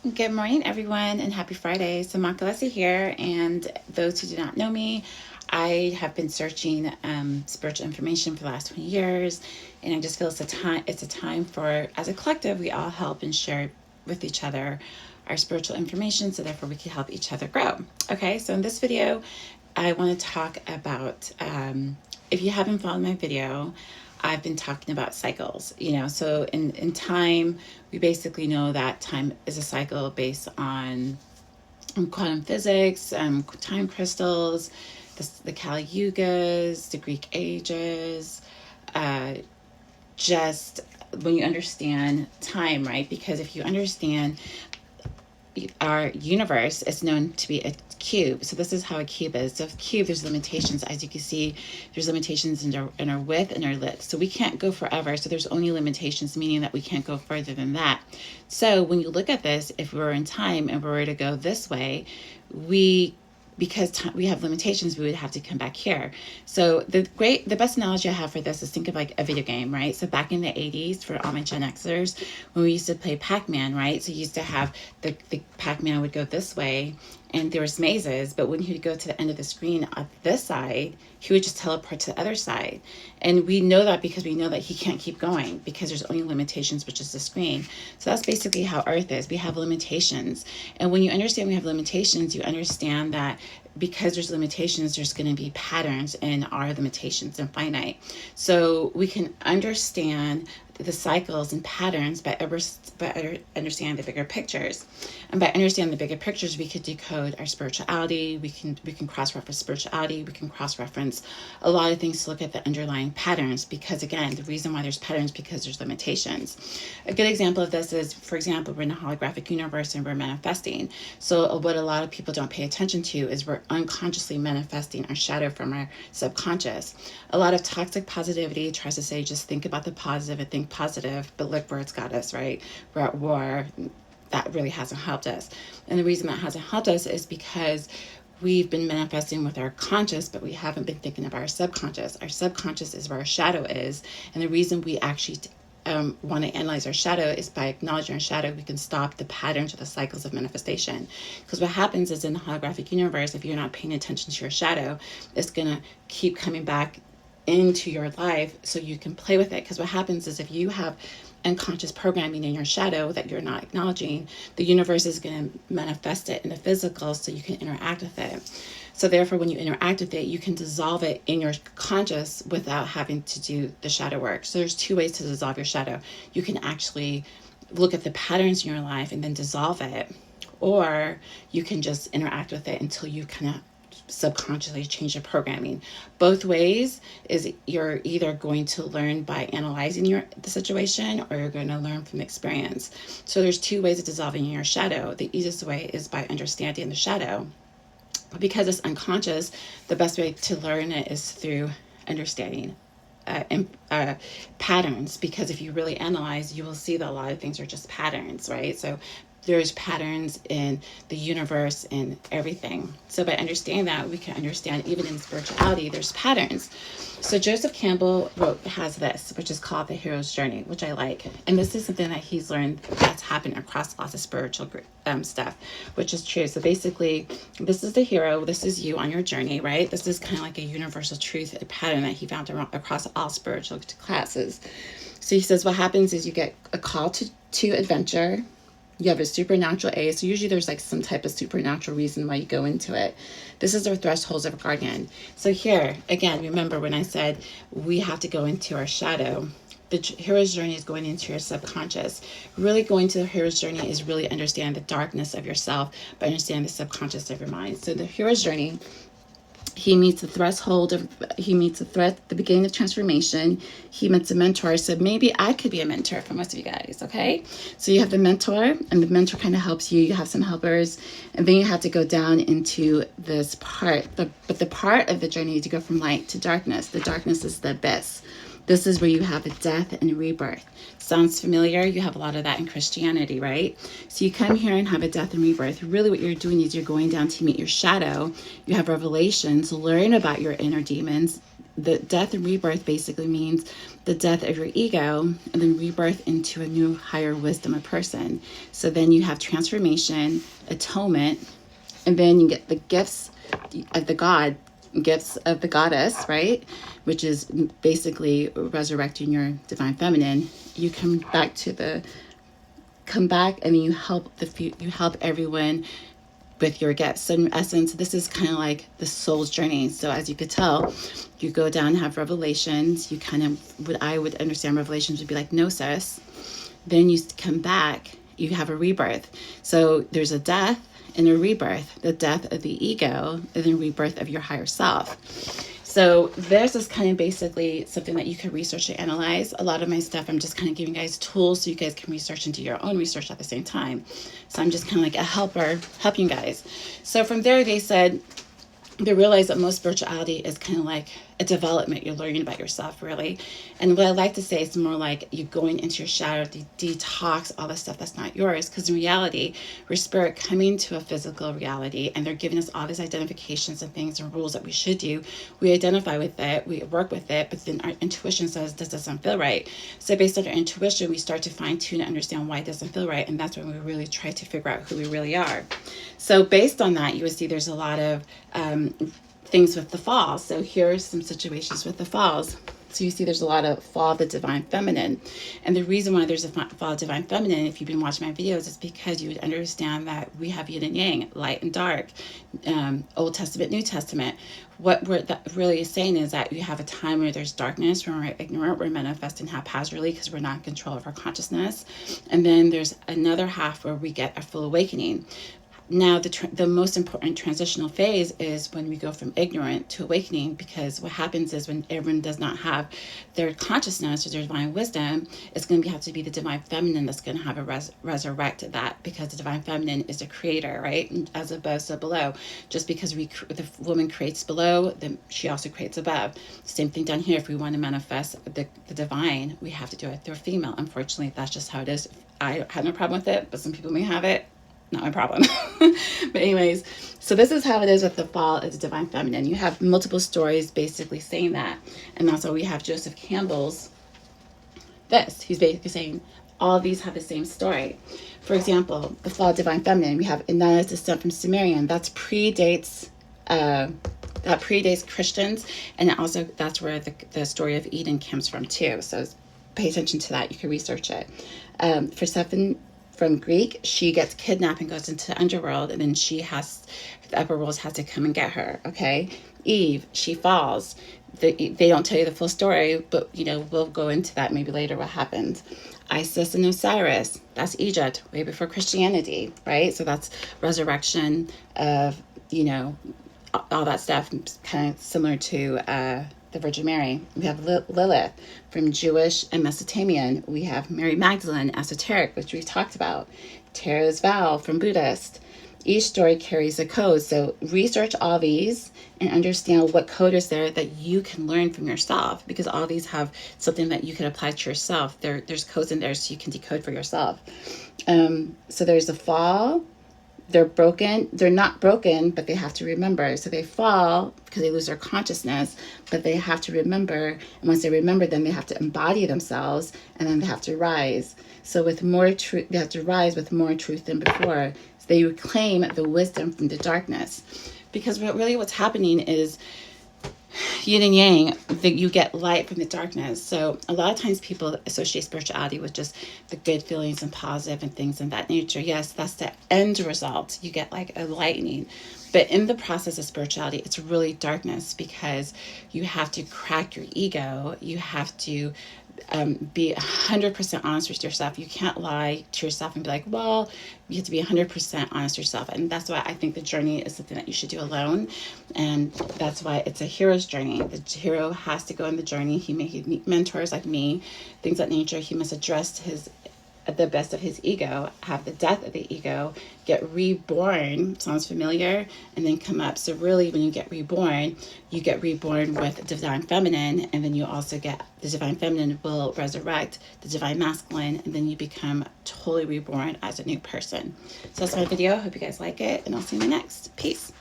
Good morning, everyone, and happy Friday. So, Makalasi here, and those who do not know me, I have been searching spiritual information for the last 20 years, and I just feel it's a time. It's a time for, as a collective, we all help and share with each other our spiritual information, so therefore we can help each other grow. Okay, so in this video, I want to talk about. If you haven't followed my video, I've been talking about cycles, so in time, we basically know that time is a cycle based on quantum physics, time crystals, the Kali Yugas, the Greek ages, just when you understand time, right? Because if you understand our universe is known to be a cube. So this is how a cube is. So a cube, there's limitations. As you can see, there's limitations in our width and our width. So we can't go forever. So there's only limitations, meaning that we can't go further than that. So when you look at this, if we were in time and we were to go this way, because we have limitations, we would have to come back here. So the best analogy I have for this is think of like a video game, right? So back in the 80s, for all my Gen Xers, when we used to play Pac-Man, right? So you used to have the Pac-Man would go this way, and there was mazes, but when he would go to the end of the screen on this side, he would just teleport to the other side. And we know that because we know that he can't keep going because there's only limitations, which is the screen. So that's basically how Earth is. We have limitations. And when you understand we have limitations, you understand that because there's limitations, there's going to be patterns in our limitations and finite. So we can understand the cycles and patterns by understanding the bigger pictures. And by understanding the bigger pictures, we could decode our spirituality. We can cross-reference spirituality. We can cross-reference a lot of things to look at the underlying patterns. Because again, the reason why there's patterns because there's limitations. A good example of this is, for example, we're in a holographic universe and we're manifesting. So what a lot of people don't pay attention to is we're unconsciously manifesting our shadow from our subconscious. A lot of toxic positivity tries to say, just think about the positive and think positive, but look where it's got us, right? We're at war. That really hasn't helped us. And the reason that hasn't helped us is because we've been manifesting with our conscious, but we haven't been thinking of our subconscious. Our subconscious is where our shadow is. And the reason we actually want to analyze our shadow is by acknowledging our shadow, we can stop the patterns or the cycles of manifestation. Because what happens is in the holographic universe, if you're not paying attention to your shadow, it's going to keep coming back into your life so you can play with it. Because what happens is if you have unconscious programming in your shadow that you're not acknowledging, the universe is going to manifest it in the physical so you can interact with it. So therefore, when you interact with it, you can dissolve it in your conscious without having to do the shadow work. So there's two ways to dissolve your shadow. You can actually look at the patterns in your life and then dissolve it, or you can just interact with it until you kind of subconsciously change your programming. Both ways is you're either going to learn by analyzing the situation, or you're going to learn from experience. So there's two ways of dissolving your shadow. The easiest way is by understanding the shadow. But because it's unconscious, the best way to learn it is through understanding patterns. Because if you really analyze, you will see that a lot of things are just patterns, right? So there's patterns in the universe and everything. So by understanding that, we can understand even in spirituality, there's patterns. So Joseph Campbell has this, which is called The Hero's Journey, which I like. And this is something that he's learned that's happened across lots of spiritual stuff, which is true. So basically, this is the hero. This is you on your journey, right? This is kind of like a universal truth, a pattern that he found across all spiritual classes. So he says what happens is you get a call to adventure. You have a supernatural aid. So usually there's like some type of supernatural reason why you go into it. This is our thresholds of guardian. So here, again, remember when I said we have to go into our shadow. The hero's journey is going into your subconscious. Really going to the hero's journey is really understand the darkness of yourself, but understand the subconscious of your mind. So the hero's journey, he meets the the beginning of transformation. He meets a mentor. So maybe I could be a mentor for most of you guys, okay? So you have the mentor, and the mentor kind of helps you. You have some helpers, and then you have to go down into this part. But the part of the journey to go from light to darkness. The darkness is the abyss. This is where you have a death and rebirth. Sounds familiar? You have a lot of that in Christianity, right? So you come here and have a death and rebirth. Really what you're doing is you're going down to meet your shadow. You have revelations, learn about your inner demons. The death and rebirth basically means the death of your ego, and then rebirth into a new higher wisdom of person. So then you have transformation, atonement, and then you get the gifts of the god, gifts of the goddess, right? Which is basically resurrecting your divine feminine. You come back and you help everyone with your gifts. So in essence, this is kind of like the soul's journey. So as you could tell, you go down and have revelations. You kind of, what I would understand revelations would be like gnosis. Then you come back, you have a rebirth. So there's a death and a rebirth, the death of the ego and the rebirth of your higher self. So this is kind of basically something that you can research and analyze. A lot of my stuff, I'm just kind of giving you guys tools so you guys can research and do your own research at the same time. So I'm just kind of like a helper, helping you guys. So from there, they realize that most spirituality is kind of like a development. You're learning about yourself, really. And what I like to say is more like you're going into your shadow to detox all the stuff that's not yours. Because in reality, we're spirit coming to a physical reality, and they're giving us all these identifications and things and rules that we should do. We identify with it, we work with it, but then our intuition says this doesn't feel right. So based on our intuition, we start to fine tune and understand why it doesn't feel right. And that's when we really try to figure out who we really are. So based on that, you would see there's a lot of things with the fall. So here are some situations with the falls. So you see there's a lot of fall of the divine feminine. And the reason why there's a fall of divine feminine, if you've been watching my videos, is because you would understand that we have yin and yang, light and dark, Old Testament, New Testament. What we're really saying is that you have a time where there's darkness, when we're ignorant, we're manifesting haphazardly because we're not in control of our consciousness. And then there's another half where we get a full awakening. Now, the most important transitional phase is when we go from ignorant to awakening, because what happens is when everyone does not have their consciousness or their divine wisdom, it's going to have to be the divine feminine that's going to have a resurrect that, because the divine feminine is the creator, right? As above, so below. Just because the woman creates below, then she also creates above. Same thing down here. If we want to manifest the divine, we have to do it through a female. Unfortunately, that's just how it is. I have no problem with it, but some people may have it. Not my problem. But anyways, so this is how it is with the fall of the divine feminine. You have multiple stories basically saying that. And that's why we have Joseph Campbell's he's basically saying all of these have the same story. For example, the fall of divine feminine, we have Inanna's descent from Sumerian. That predates Christians, and also that's where the story of Eden comes from too. So pay attention to that. You can research it. For Persephone, from Greek, she gets kidnapped and goes into the underworld, and then the upper world has to come and get her. Okay, Eve, she falls. They don't tell you the full story, but we'll go into that maybe later. What happened? Isis and Osiris. That's Egypt, way before Christianity, right? So that's resurrection of all that stuff, kind of similar to the Virgin Mary. We have Lilith from Jewish and Mesopotamian. We have Mary Magdalene, esoteric, which we've talked about. Tarot's vow from Buddhist. Each story carries a code. So research all these and understand what code is there that you can learn from yourself, because all these have something that you can apply to yourself. There's codes in there so you can decode for yourself. So there's a fall. They're broken. They're not broken, but they have to remember. So they fall because they lose their consciousness, but they have to remember. And once they remember, then they have to embody themselves, and then they have to rise. So with more truth, they have to rise with more truth than before. So they reclaim the wisdom from the darkness. Because what's happening is yin and yang, you get light from the darkness. So a lot of times people associate spirituality with just the good feelings and positive and things of that nature. Yes, that's the end result. You get like a lightning. But in the process of spirituality, it's really darkness, because you have to crack your ego. You have to be 100% honest with yourself. You can't lie to yourself and be like, well, you have to be 100% honest with yourself. And that's why I think the journey is something that you should do alone. And that's why it's a hero's journey. The hero has to go on the journey. He may meet mentors like me, things of that nature. He must address the best of his ego, have the death of the ego, get reborn, sounds familiar, and then come up. So really, when you get reborn with divine feminine, and then you also get the divine feminine will resurrect the divine masculine, and then you become totally reborn as a new person. So that's my video. I hope you guys like it, and I'll see you in the next. Peace.